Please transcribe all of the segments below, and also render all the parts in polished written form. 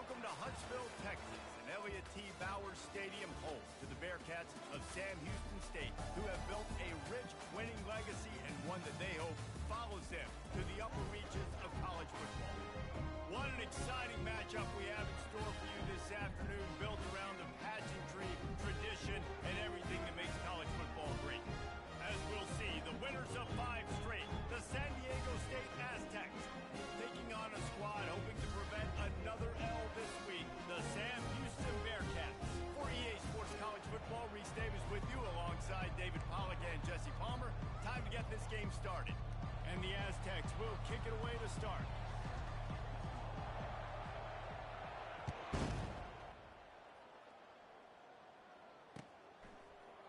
Welcome to Huntsville, Texas, and Elliott T. Bowers Stadium, home to the Bearcats of Sam Houston State, who have built a rich winning legacy and one that they hope follows them to the upper reaches of college football. What an exciting matchup we have in store for you this afternoon, built around the pageantry, tradition, and everything that makes college football great. As we'll see, the winners of 5 straight, the San Diego State Aztecs, taking on a squad hoping to prevent another L this week, the Sam Houston Bearcats. For EA Sports College Football, Reese Davis with you alongside David Pollack and Jesse Palmer. Time to get this game started. And the Aztecs will kick it away to start.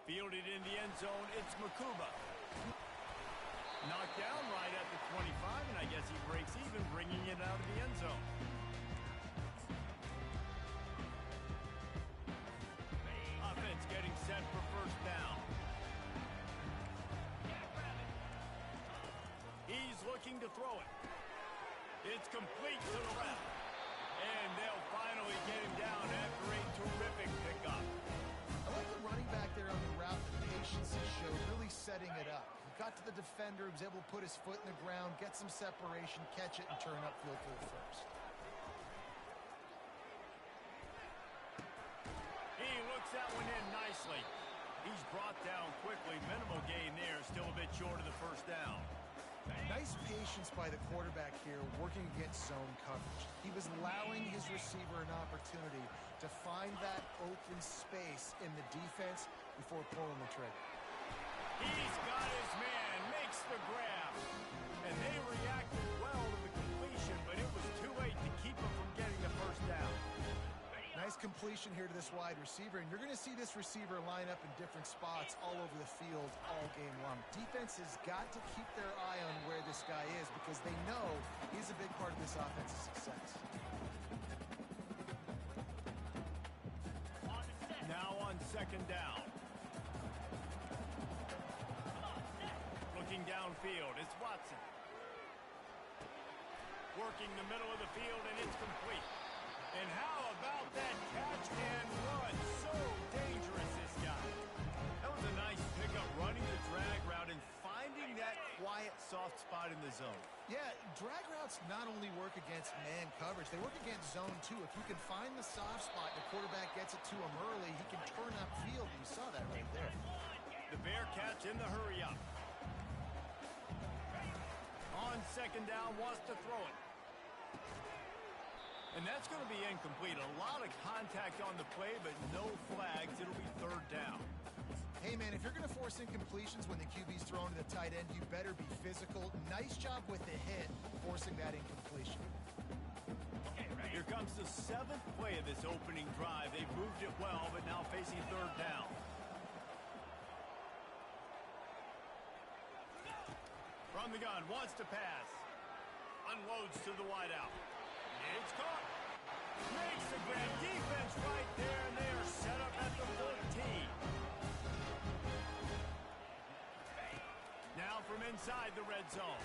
Fielded in the end zone, it's Makuba. Knocked down right at the 25, and I guess he breaks even, bringing it out of the end zone. Offense getting set for first down. He's looking to throw it. It's complete to the left. And they'll finally get him down after a terrific pickup. I like the running back there on the route, the patience he showed, really setting it up. He got to the defender, he was able to put his foot in the ground, get some separation, catch it, and turn upfield for the first. He looks that one in nicely. He's brought down quickly. Minimal gain there, still a bit short of the first down. Nice patience by the quarterback here, working against zone coverage. He was allowing his receiver an opportunity to find that open space in the defense before pulling the trigger. He's got his man, makes the grab. And they reacted well to the completion, but it was too late to keep him from getting the first down. Nice completion here to this wide receiver, and you're going to see this receiver line up in different spots all over the field all game long. Defense has got to keep their eye on where this guy is because they know he's a big part of this offense's success. Now on second down. Looking downfield, it's Watson. Working the middle of the field, and it's complete. And how about that catch and run? So dangerous, this guy. That was a nice pickup, running the drag route and finding that quiet, soft spot in the zone. Yeah, drag routes not only work against man coverage, they work against zone too. If you can find the soft spot, the quarterback gets it to him early, he can turn upfield. You saw that right there. The Bearcats in the hurry up. On second down, wants to throw it. And that's going to be incomplete. A lot of contact on the play, but no flags. It'll be third down. Hey, man, if you're going to force incompletions when the QB's thrown to the tight end, you better be physical. Nice job with the hit, forcing that incompletion. Here comes the 7th play of this opening drive. They've moved it well, but now facing third down. From the gun, wants to pass. Unloads to the wideout. It's caught. Makes the grab. Defense right there, and they are set up at the 14. Now from inside the red zone.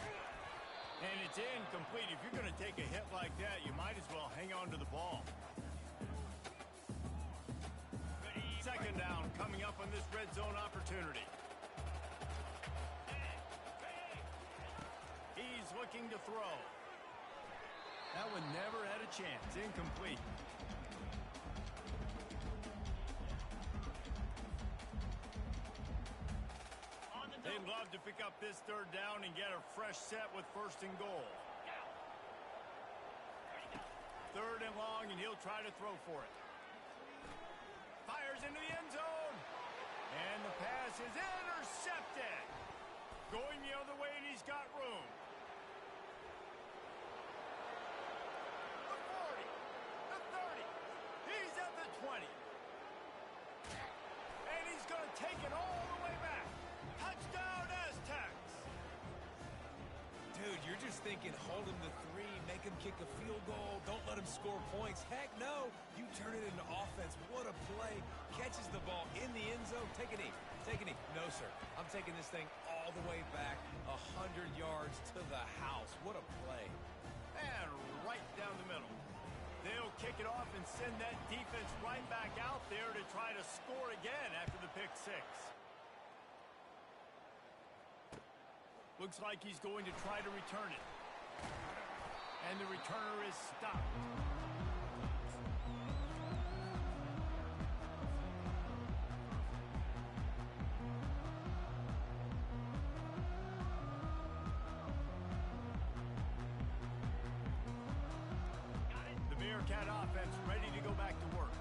And it's incomplete. If you're going to take a hit like that, you might as well hang on to the ball. Second down coming up on this red zone opportunity. He's looking to throw. That one never had a chance. Incomplete. They'd love to pick up this third down and get a fresh set with first and goal. Third and long, and he'll try to throw for it. Fires into the end zone. And the pass is intercepted. Going the other way, and he's got room. The 40. The 30. He's at the 20. And he's going to take it all the way back. Touchdown, Aztecs. Dude, you're just thinking hold him to 3, make him kick a field goal, don't let him score points. Heck no, you turn it into offense. What a play. Catches the ball in the end zone. Take a knee. Take a knee. No, sir. I'm taking this thing all the way back 100 yards to the house. What a play. And right down the middle. They'll kick it off and send that defense right back out there to try to score again after the pick six. Looks like he's going to try to return it. And the returner is stopped. Bearcat offense ready to go back to work.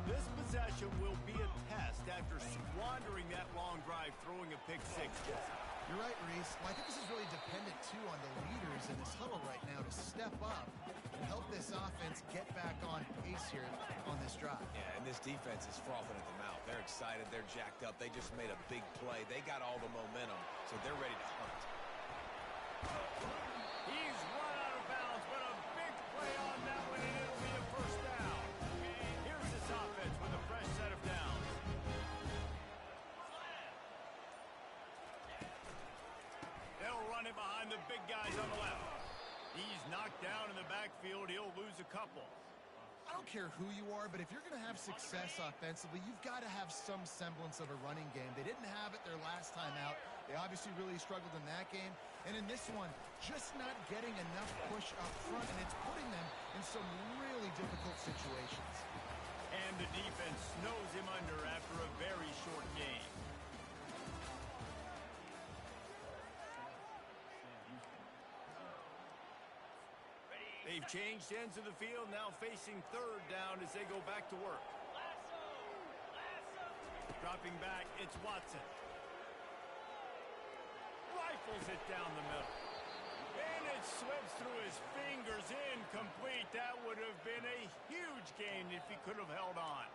This possession will be a test after squandering that long drive throwing a pick six. You're right, Reese. Well, I think this is really dependent, too, on the leaders in this huddle right now to step up and help this offense get back on pace here on this drive. Yeah, and this defense is frothing at the mouth. They're excited. They're jacked up. They just made a big play. They got all the momentum, so they're ready to hunt. He's run out of bounds, but a big play on that one, and it'll be a first down. Here's this offense with a fresh set of downs. They'll run it behind the big guys on the left. He's knocked down in the backfield. He'll lose a couple. I don't care who you are, but if you're going to have success offensively, you've got to have some semblance of a running game. They didn't have it their last time out. They obviously really struggled in that game. And in this one, just not getting enough push up front, and it's putting them in some really difficult situations. And the defense snows him under after a very short game. They've changed ends of the field, now facing third down as they go back to work. Dropping back, it's Watson. Rifles it down the middle. And it slips through his fingers, incomplete. That would have been a huge gain if he could have held on.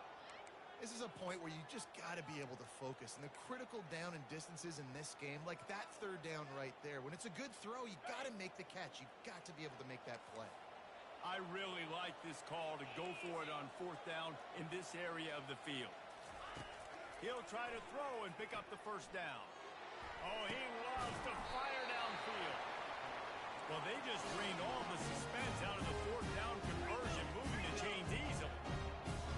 This is a point where you just got to be able to focus. And the critical down and distances in this game, like that third down right there, when it's a good throw, you got to make the catch. You've got to be able to make that play. I really like this call to go for it on fourth down in this area of the field. He'll try to throw and pick up the first down. Oh, he loves to fire downfield. Well, they just drained all the suspense out of the fourth down conversion, moving the chains easily.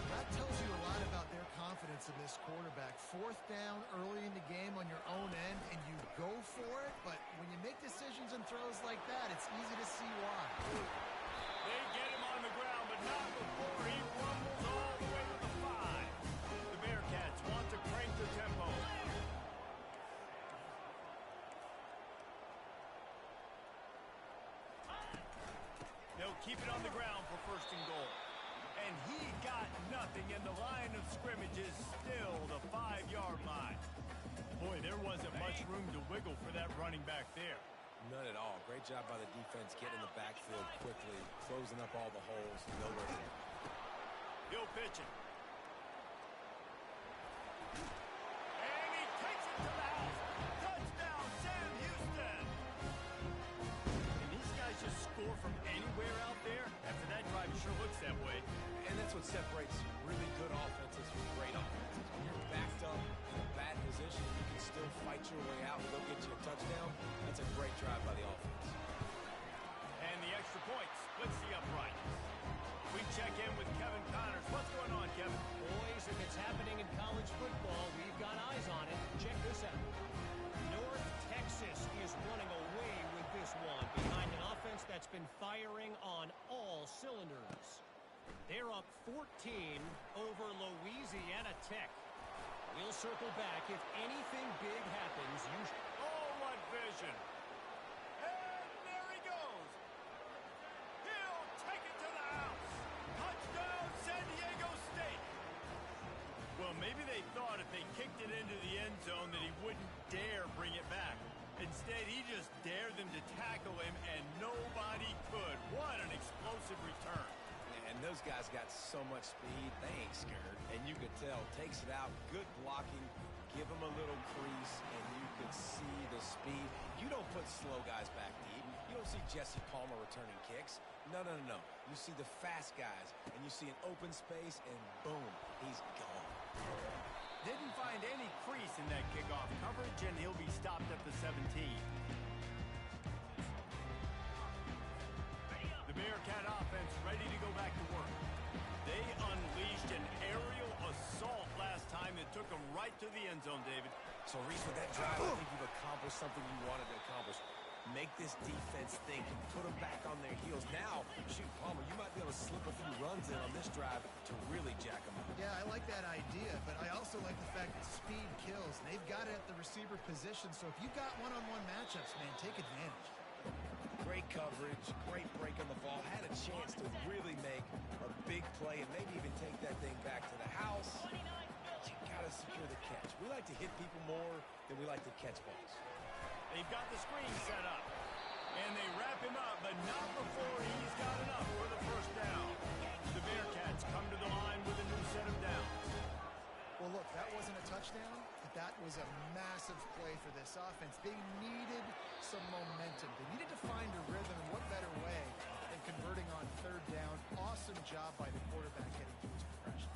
That tells you a lot about their confidence in this quarterback. Fourth down early in the game on your own end, and you go for it, but when you make decisions and throws like that, it's easy to see why. They get him on the ground, but not before he rumbles all the way to the 5. The Bearcats want to crank the tempo. They'll keep it on the ground for first and goal. And he got nothing, and the line of scrimmage is still the 5-yard line. Boy, there wasn't much room to wiggle for that running back there. None at all. Great job by the defense getting in the backfield quickly, closing up all the holes. Nowhere to go. He'll pitch it. And he takes it to the house. Touchdown, Sam Houston. Can these guys just score from anywhere out there? After that drive, it sure looks that way. And that's what separates really good offenses from great offenses. When you're backed up in a bad position, you can still fight your way out and go get you a touchdown. That's a great drive by the offense. And the extra point splits the upright. We check in with Kevin Connors. What's going on, Kevin? Boys, if it's happening in college football, we've got eyes on it. Check this out. North Texas is running away with this one behind an offense that's been firing on all cylinders. They're up 14 over Louisiana Tech. We'll circle back. If anything big happens, Oh, what vision. And there he goes. He'll take it to the house. Touchdown, San Diego State. Well, maybe they thought if they kicked it into the end zone that he wouldn't dare bring it back. Instead, he just dared them to tackle him, and nobody could. What an explosive return. And those guys got so much speed, they ain't scared. And you could tell, takes it out, good blocking, give them a little crease, and you could see the speed. You don't put slow guys back deep. You don't see Jesse Palmer returning kicks. No. You see the fast guys, and you see an open space, and boom, he's gone. Didn't find any crease in that kickoff coverage, and he'll be stopped at the 17. The The Bearcat offense ready to go back to work. They unleashed an aerial assault last time that took them right to the end zone, David. So, Reese, with that drive, I think you've accomplished something you wanted to accomplish. Make this defense think and put them back on their heels. Now, shoot, Palmer, you might be able to slip a few runs in on this drive to really jack them up. Yeah, I like that idea, but I also like the fact that speed kills. And they've got it at the receiver position, so if you've got one-on-one matchups, man, take advantage. Great coverage, great break on the ball. Had a chance to really make a big play and maybe even take that thing back to the house. But you got to secure the catch. We like to hit people more than we like to catch balls. They've got the screen set up, and they wrap him up, but not before he's got enough for the first down. The Bearcats come to the line with a new set of downs. Well, look, that wasn't a touchdown, but that was a massive play for this offense. They needed some momentum. They needed to find a rhythm, and what better way than converting on third down. Awesome job by the quarterback getting to his progression.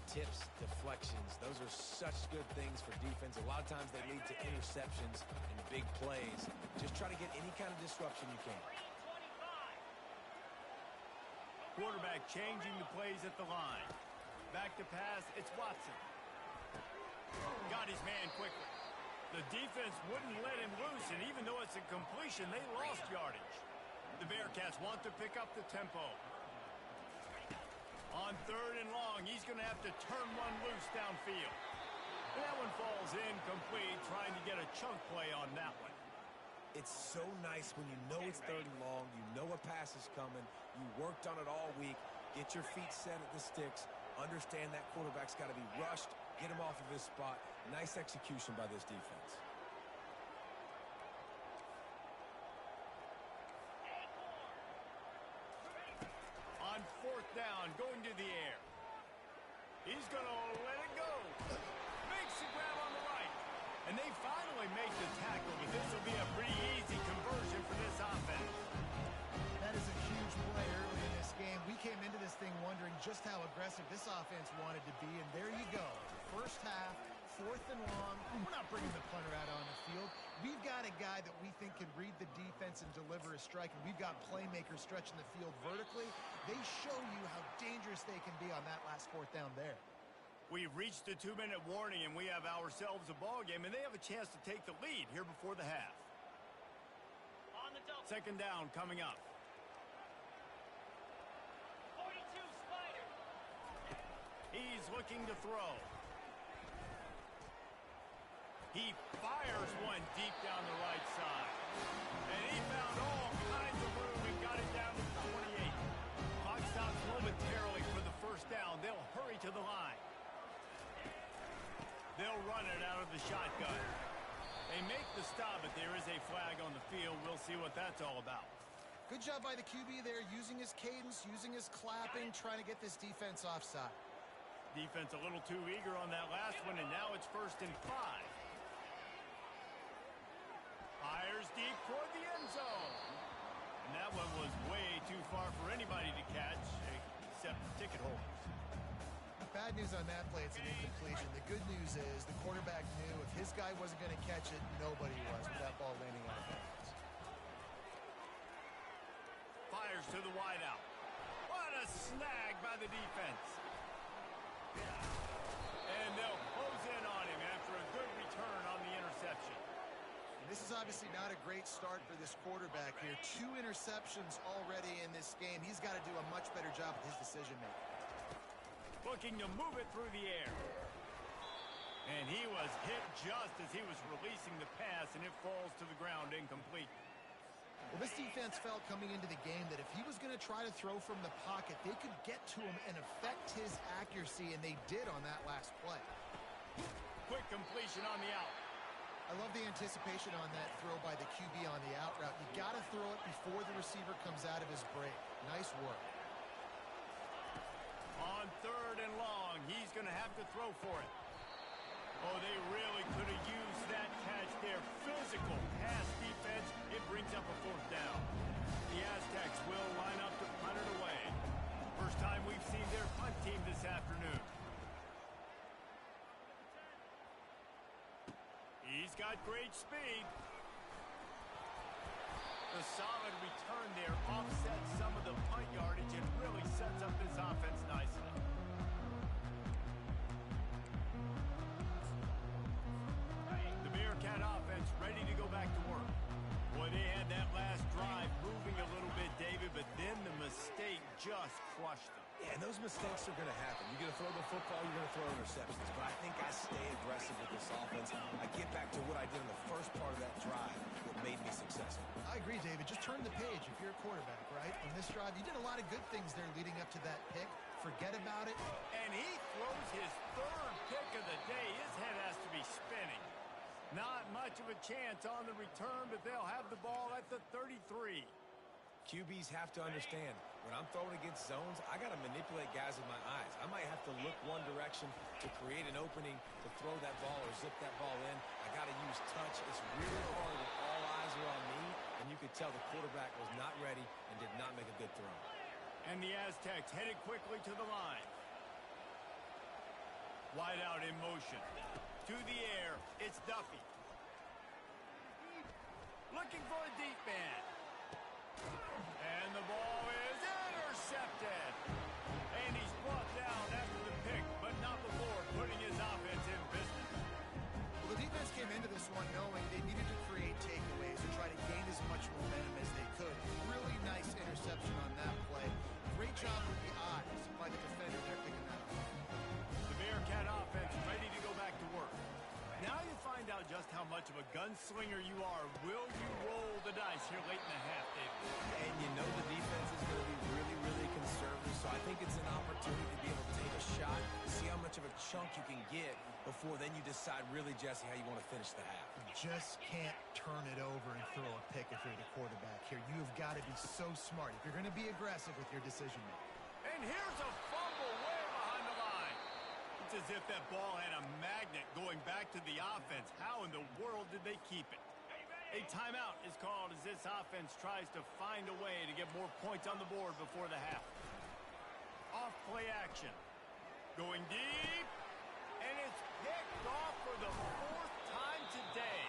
Tips, deflections, those are such good things for defense. A lot of times they lead to interceptions and big plays. Just try to get any kind of disruption you can. Quarterback changing the plays at the line. Back to pass, it's Watson. Got his man quickly. The defense wouldn't let him loose, and even though it's a completion, they lost yardage. The Bearcats want to pick up the tempo. On third and long, he's going to have to turn one loose downfield. And that one falls incomplete, trying to get a chunk play on that one. It's so nice when you know it's third and long, you know a pass is coming, you worked on it all week, get your feet set at the sticks, understand that quarterback's got to be rushed, get him off of his spot. Nice execution by this defense. On fourth down, going to the air. He's going to let it go. Makes the grab on the right. And they finally make the tackle, but this will be a pretty easy conversion for this offense. That is a huge play early in this game. We came into this thing wondering just how aggressive this offense wanted to be, and there you go. First half, fourth and long. We're not bringing the punter out on the field. We've got a guy that we think can read the defense and deliver a strike, and we've got playmakers stretching the field vertically. They show you how dangerous they can be on that last fourth down there. We've reached the 2-minute warning, and we have ourselves a ball game, and they have a chance to take the lead here before the half. On the double. Second down coming up. 42 Spider. He's looking to throw. He fires one deep down the right side. And he found all kinds of room and got it down to the 28. Clock stops momentarily for the first down. They'll hurry to the line. They'll run it out of the shotgun. They make the stop, but there is a flag on the field. We'll see what that's all about. Good job by the QB there, using his cadence, using his clapping, trying to get this defense offside. Defense a little too eager on that last one, and now it's 1st and 5. Fires deep toward the end zone. And that one was way too far for anybody to catch, except ticket holders. Bad news on that play, it's an incompletion. The good news is the quarterback knew if his guy wasn't going to catch it, nobody was with that ball landing on the bounds. Fires to the wideout. What a snag by the defense. And they'll close in on him after a good return on the interception. And this is obviously not a great start for this quarterback here. 2 interceptions already in this game. He's got to do a much better job with his decision-making. Looking to move it through the air. And he was hit just as he was releasing the pass, and it falls to the ground incomplete. Well, this defense felt coming into the game that if he was going to try to throw from the pocket, they could get to him and affect his accuracy, and they did on that last play. Quick completion on the out. I love the anticipation on that throw by the QB on the out route. You got to throw it before the receiver comes out of his break. Nice work. On 3rd and long, he's going to have to throw for it. Oh, they really could have used that catch there. Physical pass defense. It brings up a 4th down. The Aztecs will line up to punt it away. First time we've seen their punt team this afternoon. He's got great speed. The solid return there offsets some of the punt yardage and really sets up this offense nicely. The Bearcat offense ready to go back to work. Boy, they had that last drive moving a little bit, David, but then the mistake just crushed them. Yeah, and those mistakes are going to happen. You're going to throw the football, you're going to throw interceptions. But I think I stay aggressive with this offense. I get back to what I did in the first part of that drive that made me successful. I agree, David. Just turn the page if you're a quarterback, right? On this drive, you did a lot of good things there leading up to that pick. Forget about it. And he throws his third pick of the day. His head has to be spinning. Not much of a chance on the return, but they'll have the ball at the 33. QBs have to understand, when I'm throwing against zones, I got to manipulate guys with my eyes. I might have to look one direction to create an opening to throw that ball or zip that ball in. I got to use touch. It's really hard when all eyes are on me, and you could tell the quarterback was not ready and did not make a good throw. And the Aztecs headed quickly to the line. Wide out in motion. To the air, it's Duffy. Looking for a deep man. And the ball is intercepted. And he's brought down after the pick, but not before putting his offense in business. Well, the defense came into this one knowing they needed to create takeaways and try to gain as much momentum as they could. Really nice interception on that play. Great job with the eyes by the defender there picking that up. The Bearcat offense ready to go back to work. Now you find out just how much of a gunslinger you are. Will you roll the dice here late in the half, David? And you know the defense is going to be really, really conservative, so I think it's an opportunity to be able to take a shot, see how much of a chunk you can get before then you decide really, Jesse, how you want to finish the half. You just can't turn it over and throw a pick if you're the quarterback here. You've got to be so smart if you're going to be aggressive with your decision-making. And here's a fumble way behind the line. It's as if that ball had a magnet going back to the offense. How in the world did they keep it? A timeout is called as this offense tries to find a way to get more points on the board before the half. Off play action. Going deep. And it's picked off for the fourth time today.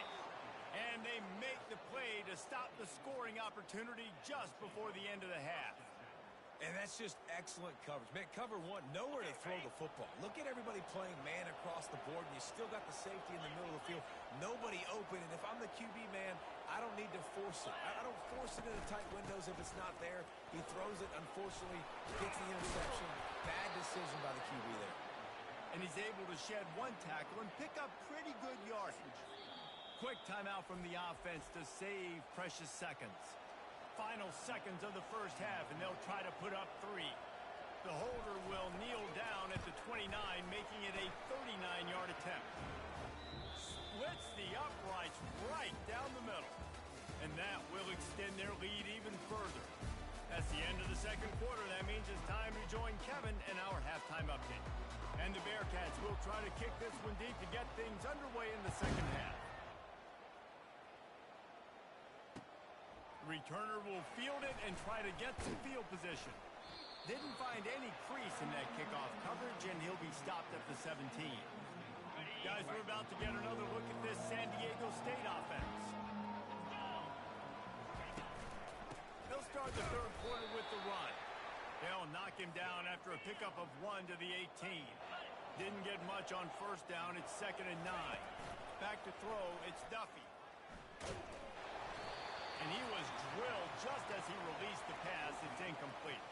And they make the play to stop the scoring opportunity just before the end of the half. And that's just excellent coverage. Man, cover one, nowhere to throw the football. Look at everybody playing man across the board, and you still got the safety in the middle of the field. Nobody open, and if I'm the QB man, I don't need to force it. I don't force it into tight windows if it's not there. He throws it, unfortunately, gets the interception. Bad decision by the QB there. And he's able to shed one tackle and pick up pretty good yardage. Quick timeout from the offense to save precious seconds. Final seconds of the first half, and they'll try to put up 3. The holder will kneel down at the 29, making it a 39-yard attempt. Splits the uprights right down the middle. And that will extend their lead even further. That's the end of the second quarter. That means it's time to join Kevin in our halftime update. And the Bearcats will try to kick this one deep to get things underway in the second half. The returner will field it and try to get some field position. Didn't find any crease in that kickoff coverage, and he'll be stopped at the 17. Guys, we're about to get another look at this San Diego State offense. They'll start the third quarter with the run. They'll knock him down after a pickup of 1 to the 18. Didn't get much on first down. It's 2nd and 9. Back to throw. It's Duffy. And he was drilled just as he released the pass. It's incomplete.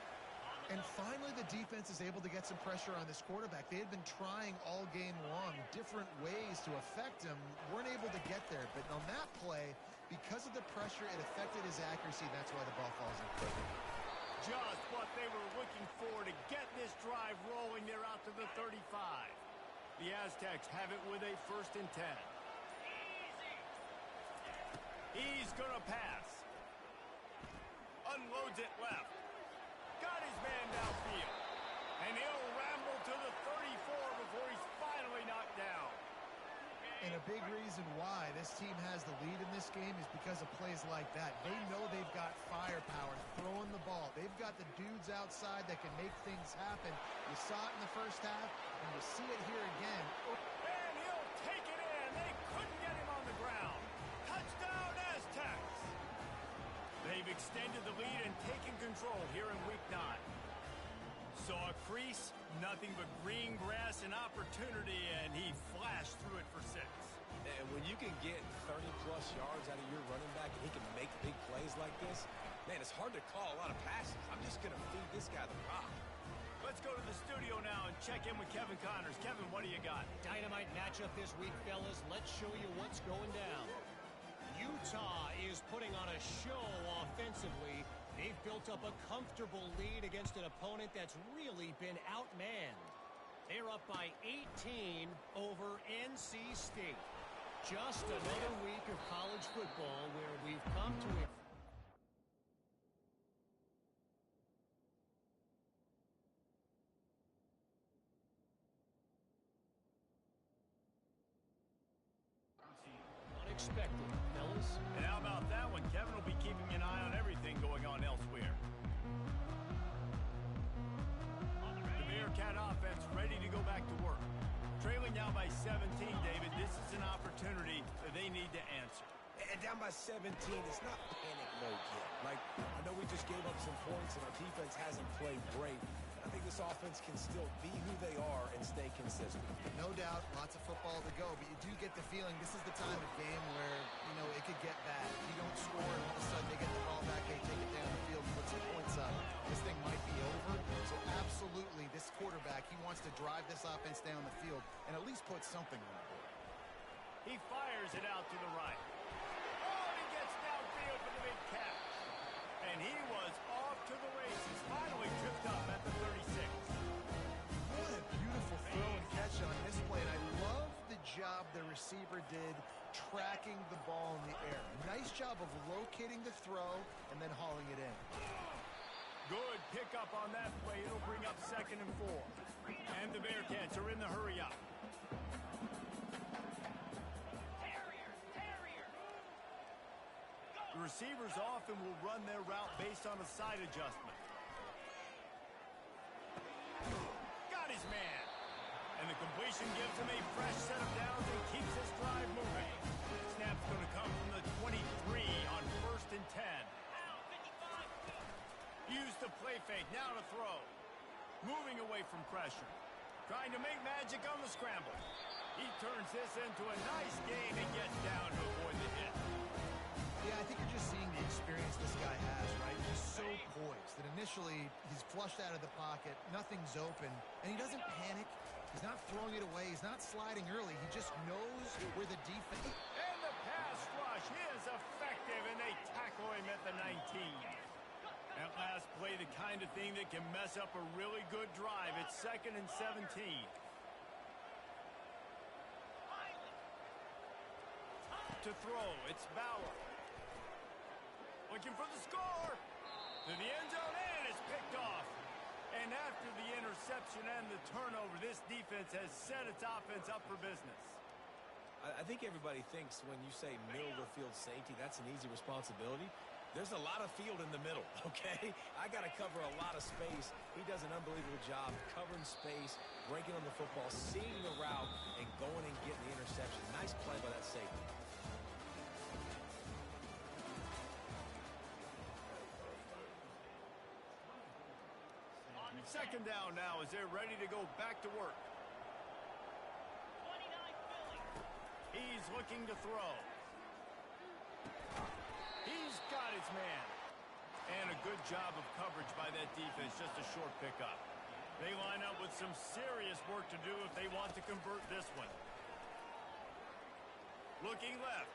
And finally, the defense is able to get some pressure on this quarterback. They had been trying all game long different ways to affect him. Weren't able to get there. But on that play, because of the pressure, it affected his accuracy. That's why the ball falls in. Just what they were looking for to get this drive rolling. They're out to the 35. The Aztecs have it with a 1st and 10. He's going to pass. Unloads it left. Got his man downfield. And he'll ramble to the 34 before he's finally knocked down. And a big reason why this team has the lead in this game is because of plays like that. They know they've got firepower throwing the ball. They've got the dudes outside that can make things happen. You saw it in the first half, and you see it here again. And he'll take it in. They couldn't get him on the ground. Touchdown, Aztecs. the lead and taking control here in Week 9. Saw a crease, nothing but green grass and opportunity, and he flashed through it for 6. And when you can get 30-plus yards out of your running back and he can make big plays like this, man, it's hard to call a lot of passes. I'm just going to feed this guy the rock. Let's go to the studio now and check in with Kevin Connors. Kevin, what do you got? Dynamite matchup this week, fellas. Let's show you what's going down. Utah is putting on a show offensively. They've built up a comfortable lead against an opponent that's really been outmanned. They're up by 18 over NC State. Just another week of college football where we've come to it. Unexpected, fellas. And how about that one? Kevin will be keeping an eye on everything going on elsewhere. The Bearcat offense ready to go back to work. Trailing now by 17, David. This is an opportunity that they need to answer. And down by 17, it's not panic mode yet. Like, I know we just gave up some points and our defense hasn't played great. I think this offense can still be who they are and stay consistent. No doubt, lots of football to go, but you do get the feeling this is the time of game where, you know, it could get bad. If you don't score and all of a sudden they get the ball back, they take it down the field and put some points up, this thing might be over. So absolutely, this quarterback, he wants to drive this offense down the field and at least put something on the board. He fires it out to the right. Oh, and he gets downfield for the big catch. And he was off to the races, finally tripped up at the 36. What a beautiful throw and catch on this play, and I love the job the receiver did tracking the ball in the air. Nice job of locating the throw and then hauling it in. Good pickup on that play. It'll bring up 2nd and 4. And the Bearcats are in the hurry up. The receivers often will run their route based on a side adjustment. Got his man. And the completion gives him a fresh set of downs and keeps this drive moving. Snap's going to come from the 23 on 1st and 10. Use the play fake, now to throw. Moving away from pressure. Trying to make magic on the scramble. He turns this into a nice gain and gets down to avoid the hit. Yeah, I think you're just seeing the experience this guy has, right? He's so poised that initially he's flushed out of the pocket, nothing's open, and he doesn't panic. He's not throwing it away. He's not sliding early. He just knows where the defense... And the pass rush is effective, and they tackle him at the 19. That last play, the kind of thing that can mess up a really good drive. It's 2nd and 17. To throw, it's Bauer. Looking for the score. To the end zone, and it's picked off. And after the interception and the turnover, this defense has set its offense up for business. I think everybody thinks when you say middle of the field safety, that's an easy responsibility. There's a lot of field in the middle, okay? I got to cover a lot of space. He does an unbelievable job covering space, breaking on the football, seeing the route, and going and getting the interception. Nice play by that safety. Second down now as they're ready to go back to work. He's looking to throw. He's got his man. And a good job of coverage by that defense, just a short pickup. They line up with some serious work to do if they want to convert this one. Looking left.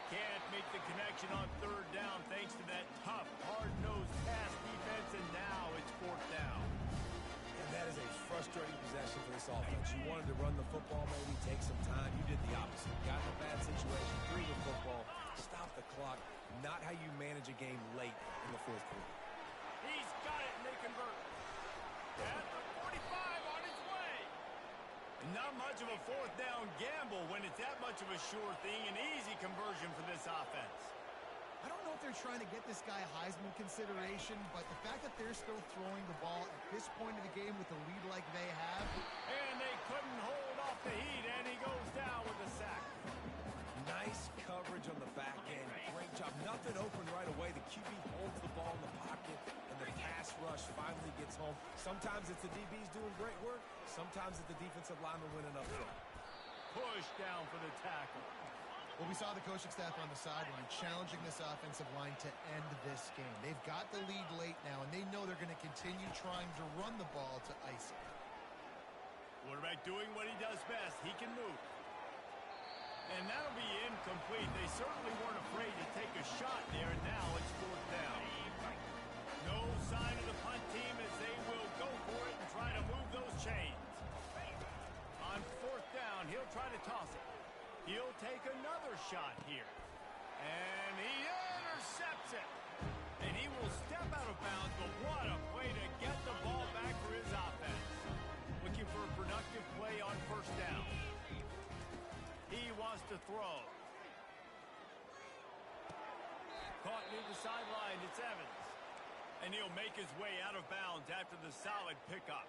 Can't make the connection on 3rd down thanks to that tough, hard-nosed pass defense, and now it's 4th down. And that is a frustrating possession for this offense. You wanted to run the football, maybe take some time. You did the opposite. Got in a bad situation, threw the football, stopped the clock. Not how you manage a game late in the 4th quarter. He's got it, and they convert. At the 45 on his way. Not much of a 4th down gamble when it's that much of a sure thing. An easy conversion for this offense. I don't know if they're trying to get this guy Heisman consideration, but the fact that they're still throwing the ball at this point of the game with a lead like they have. And they couldn't hold off the heat, and he goes down with a sack. Nice coverage on the back end. Great job. Nothing nothing open right away. The QB holds the ball in the pocket, and the pass rush finally gets home. Sometimes it's the DBs doing great work. Sometimes it's the defensive lineman winning up front. Push down for the tackle. Well, we saw the coaching staff on the sideline challenging this offensive line to end this game. They've got the lead late now, and they know they're going to continue trying to run the ball to ice it. Quarterback doing what he does best. He can move. And that'll be incomplete. They certainly weren't afraid to take a shot there, and now it's fourth down. No sign of the punt team as they will go for it and try to move those chains. On fourth down, he'll try to toss it. He'll take another shot here. And he intercepts it. And he will step out of bounds, but what a play to get the ball back for his offense. Looking for a productive play on first down. He wants to throw. Caught near the sideline. It's Evans. And he'll make his way out of bounds after the solid pickup.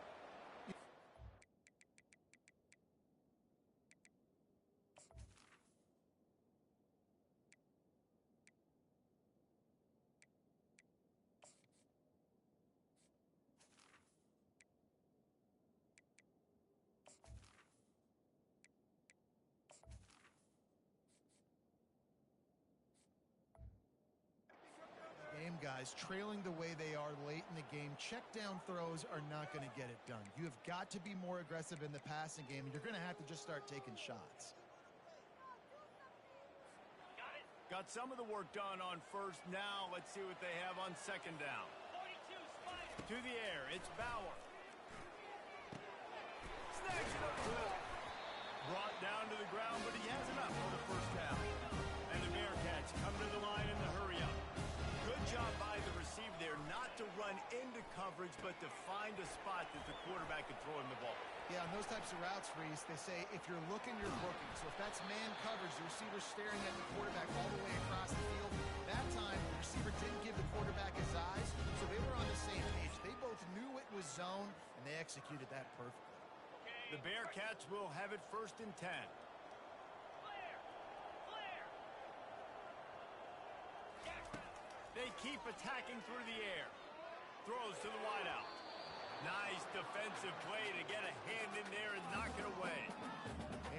Guys, trailing the way they are late in the game, check down throws are not going to get it done. You have got to be more aggressive in the passing game, and you're going to have to just start taking shots. Got some of the work done on first. Now let's see what they have on second down. To the air, it's Bauer. Snacks it up good. Brought down to the ground, but he has enough for the first down. And the Bearcats come to the line in the hurry-up. Good job by the receiver there, not to run into coverage, but to find a spot that the quarterback can throw him the ball. Yeah, on those types of routes, Reese, they say if you're looking, you're booking. So if that's man coverage, the receiver's staring at the quarterback all the way across the field. That time, the receiver didn't give the quarterback his eyes, so they were on the same page. They both knew it was zone, and they executed that perfectly. The Bearcats will have it 1st and 10. They keep attacking through the air. Throws to the wideout. Nice defensive play to get a hand in there and knock it away.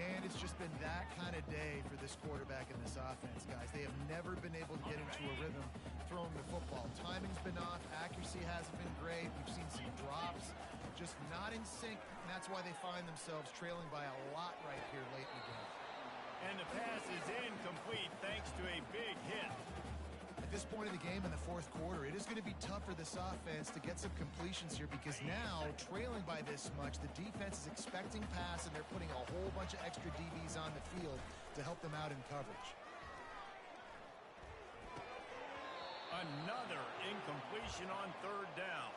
And it's just been that kind of day for this quarterback and this offense, guys. They have never been able to get into a rhythm throwing the football. Timing's been off. Accuracy hasn't been great. We've seen some drops. Just not in sync. And that's why they find themselves trailing by a lot right here late in the game. And the pass is incomplete thanks to a big hit. At this point in the game in the fourth quarter, it is going to be tough for this offense to get some completions here because now, trailing by this much, the defense is expecting pass and they're putting a whole bunch of extra DBs on the field to help them out in coverage. Another incompletion on third down.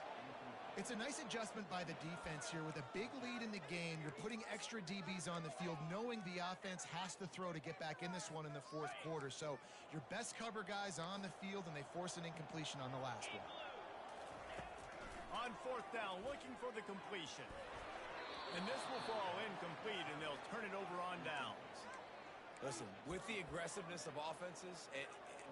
It's a nice adjustment by the defense here. With a big lead in the game, you're putting extra DBs on the field, knowing the offense has to throw to get back in this one in the fourth quarter. So your best cover guys on the field, and they force an incompletion on the last one. On fourth down, looking for the completion. And this will fall incomplete, and they'll turn it over on downs. Listen, with the aggressiveness of offenses and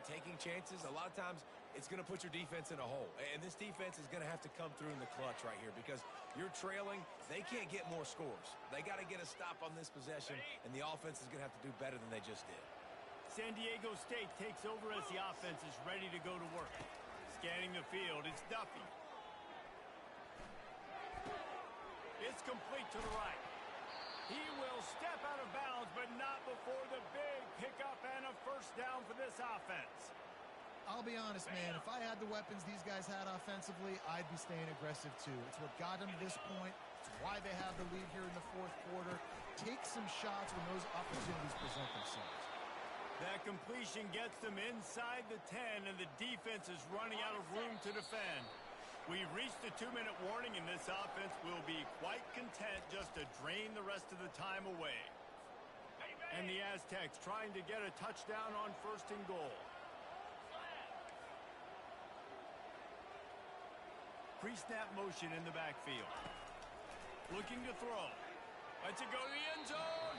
taking chances, a lot of times it's going to put your defense in a hole. And this defense is going to have to come through in the clutch right here because you're trailing. They can't get more scores. They got to get a stop on this possession, and the offense is going to have to do better than they just did. San Diego State takes over as the offense is ready to go to work. Scanning the field, it's Duffy. It's complete to the right. He will step out of bounds, but not before the big pickup and a first down for this offense. I'll be honest, man, if I had the weapons these guys had offensively, I'd be staying aggressive too. It's what got them to this point. It's why they have the lead here in the fourth quarter. Take some shots when those opportunities present themselves. That completion gets them inside the 10, and the defense is running out of room to defend. We've reached the 2-minute warning, and this offense will be quite content just to drain the rest of the time away. And the Aztecs trying to get a touchdown on 1st and goal. Pre-snap motion in the backfield. Looking to throw. Lets it go to the end zone.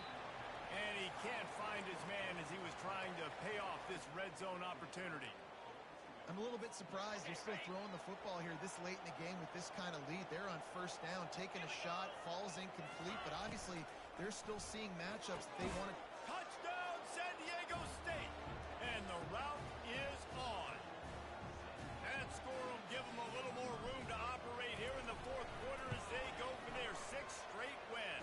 And he can't find his man as he was trying to pay off this red zone opportunity. I'm a little bit surprised they're still throwing the football here this late in the game with this kind of lead. They're on first down, taking a shot, falls incomplete, but obviously they're still seeing matchups that they want to. Touchdown, San Diego State! And the route is on. That score will give them a little more room to operate here in the fourth quarter as they go for their 6th straight win.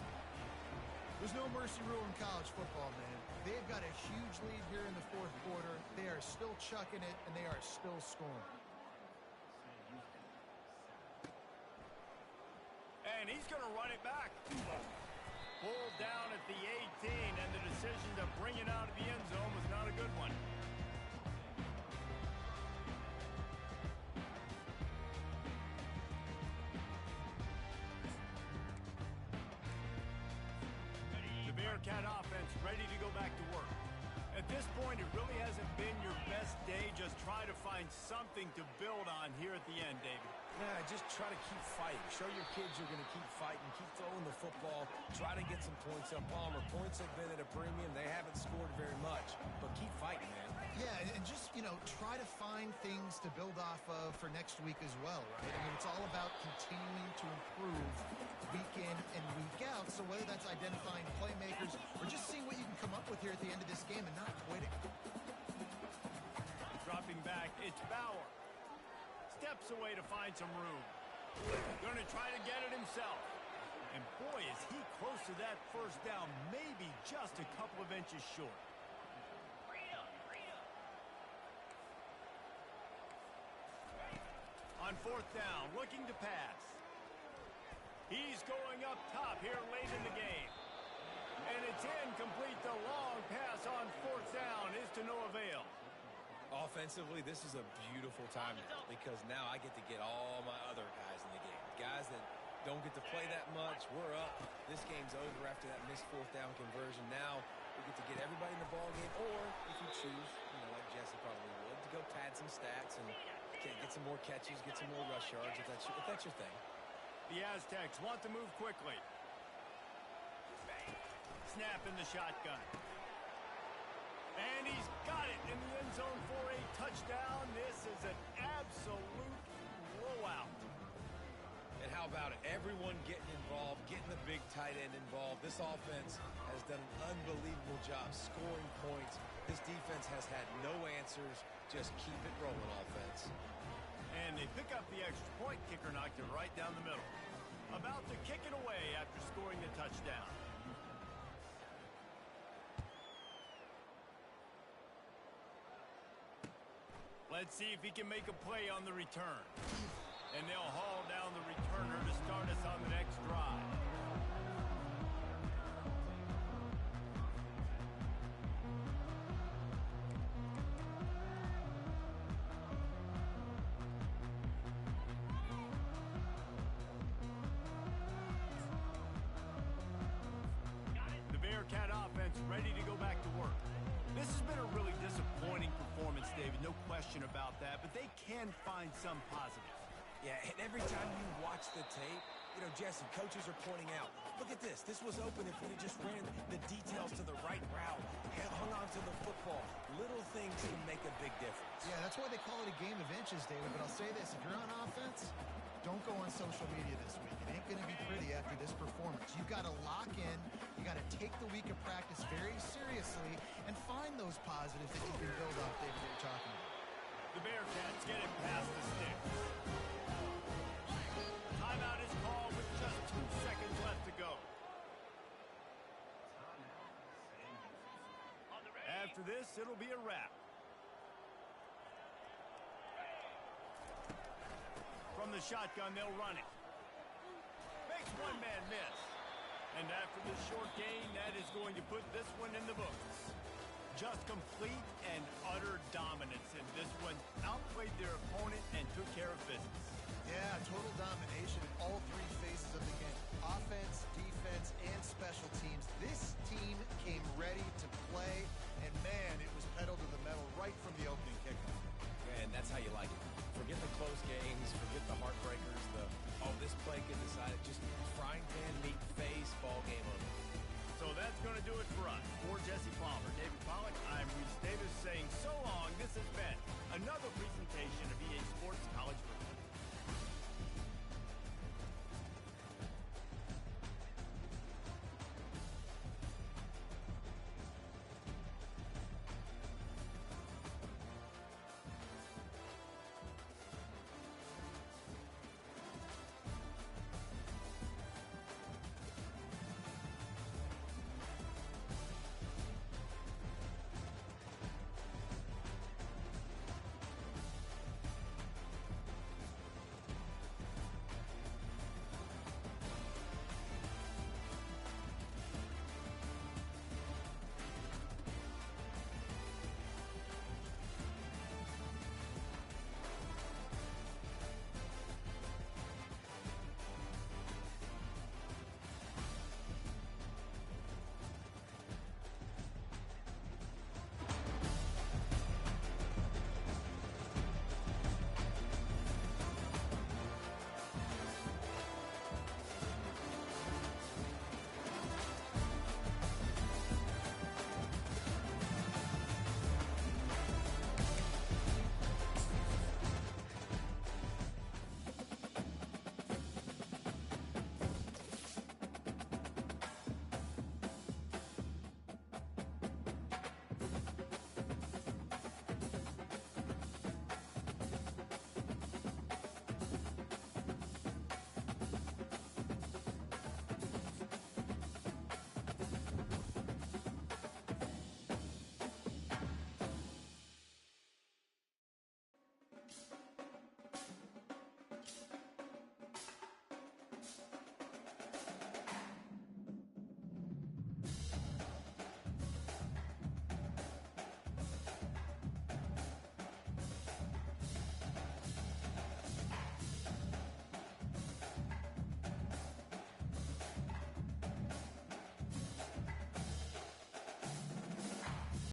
There's no mercy rule in college football, man. They've got a huge lead here in the fourth quarter. They are still chucking it, and they are still scoring. And he's going to run it back. Pulled down at the 18, and the decision to bring it out of the end zone was not a good one. The Bearcat offense ready to go back to work. At this point, it really hasn't been your best day. Just try to find something to build on here at the end, David. Yeah, just try to keep fighting. Show your kids you're going to keep fighting. Keep throwing the football. Try to get some points up. Palmer, points have been at a premium. They haven't scored very much, but keep fighting, man. Yeah, and just, try to find things to build off of for next week as well, right? I mean, it's all about continuing to improve week in and week out. So whether that's identifying playmakers or just seeing what you can come up with here at the end of this game and not quitting. Dropping back, it's Bauer. Steps away to find some room. Going to try to get it himself. And boy, is he close to that first down, maybe just a couple of inches short. On fourth down, looking to pass. He's going up top here late in the game. And it's incomplete. The long pass on fourth down is to no avail. Offensively, this is a beautiful time because now I get to get all my other guys in the game. Guys that don't get to play that much. We're up. This game's over after that missed fourth down conversion. Now we get to get everybody in the ball game, or if you choose, like Jesse probably would, to go pad some stats and get some more catches, get some more rush yards if that's your thing. The Aztecs want to move quickly. Snap in the shotgun. And he's got it in the end zone for a touchdown. This is an absolute blowout. And how about it? Everyone getting involved, getting the big tight end involved. This offense has done an unbelievable job scoring points. This defense has had no answers. Just keep it rolling, offense. And they pick up the extra point. Kicker knocked it right down the middle. About to kick it away after scoring the touchdown. Let's see if he can make a play on the return. And they'll haul down the returner to start us on the next drive. The Bearcat offense ready to go back to work. This has been a really disappointing performance, David, no question about that, but they can find some positives. Yeah, and every time you watch the tape, Jesse, coaches are pointing out, look at this. This was open if we just ran the details to the right route, hung on to the football. Little things can make a big difference. Yeah, that's why they call it a game of inches, David, but I'll say this. If you're on offense, don't go on social media this week. It ain't going to be pretty after this performance. You've got to lock in. You got to take the week of practice very seriously and find those positives that you can build off, David, that you're talking about. The Bearcats get it past the sticks. Timeout is called with just 2 seconds left to go. After this, it'll be a wrap. From the shotgun, they'll run it. Makes one man miss. And after this short gain, that is going to put this one in the books. Just complete and utter dominance in this one. Outplayed their opponent and took care of business. Yeah, total domination in all three phases of the game. Offense, defense, and special teams. This team came ready to play, and man, it was pedal to the metal right from the opening kickoff. And that's how you like it. Forget the close games, forget the heartbreakers, this play get decided. Just frying pan meat face, ball game on. So that's going to do it for us. For Jesse Palmer, David Pollack, I'm Reese Davis saying so long. This has been another presentation of EA Sports College Football.